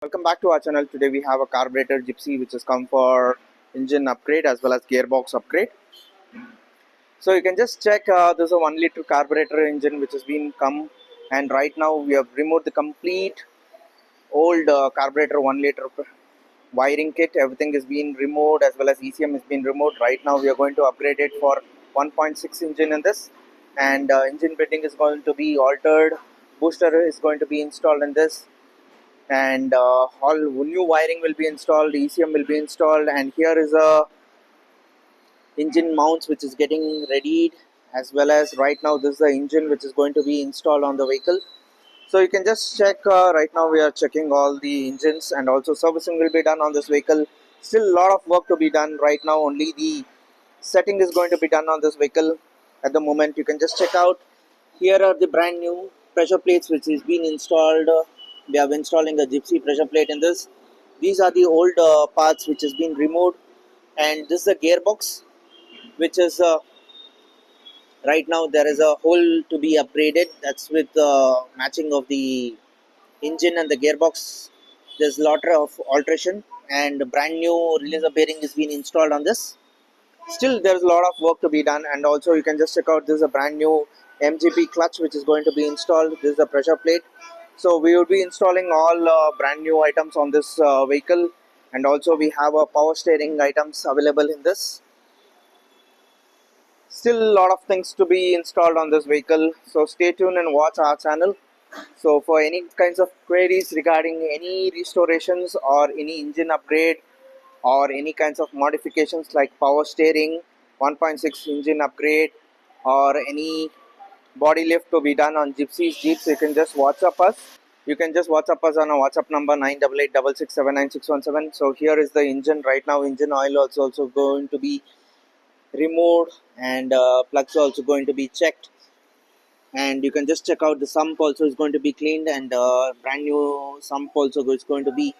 Welcome back to our channel. Today we have a Carburettor Gypsy which has come for engine upgrade as well as gearbox upgrade. So you can just check there's a 1 liter carburetor engine which has been come, and right now we have removed the complete old carburetor 1 liter wiring kit. Everything is being removed as well as ECM is being removed. Right now we are going to upgrade it for 1.6 engine in this, and engine bedding is going to be altered. Booster is going to be installed in this, and all new wiring will be installed, ECM will be installed, and here is a engine mounts which is getting readied, as well as right now this is the engine which is going to be installed on the vehicle. So you can just check, right now we are checking all the engines, and also servicing will be done on this vehicle. Still a lot of work to be done. Right now only the setting is going to be done on this vehicle at the moment. You can just check out, here are the brand new pressure plates which is being installed. We are installing a Gypsy pressure plate in this. These are the old parts which has been removed, and this is a gearbox which is right now there is a hole to be upgraded. That's with matching of the engine and the gearbox. There's a lot of alteration, and brand new releaser bearing is being installed on this. Still there's a lot of work to be done, and also you can just check out, this is a brand new MGP clutch which is going to be installed. This is the pressure plate. So we will be installing all brand new items on this vehicle, and also we have a power steering items available in this. Still a lot of things to be installed on this vehicle, so stay tuned and watch our channel. So for any kinds of queries regarding any restorations or any engine upgrade or any kinds of modifications like power steering, 1.6 engine upgrade, or any body lift to be done on Jeeps, you can just WhatsApp us. You can just WhatsApp us on our WhatsApp number 9886679617. So here is the engine. Right now engine oil is also going to be removed, and plugs are also going to be checked, and you can just check out the sump also is going to be cleaned, and brand new sump also is going to be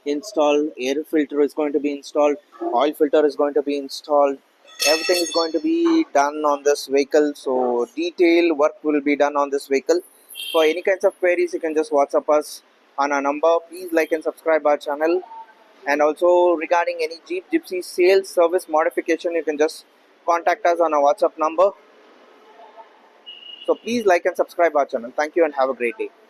installed. Air filter is going to be installed, oil filter is going to be installed. Everything is going to be done on this vehicle, so detailed work will be done on this vehicle. For any kinds of queries, you can just WhatsApp us on our number. Please like and subscribe our channel. And also regarding any Gypsy sales, service, modification, you can just contact us on our WhatsApp number. So please like and subscribe our channel. Thank you and have a great day.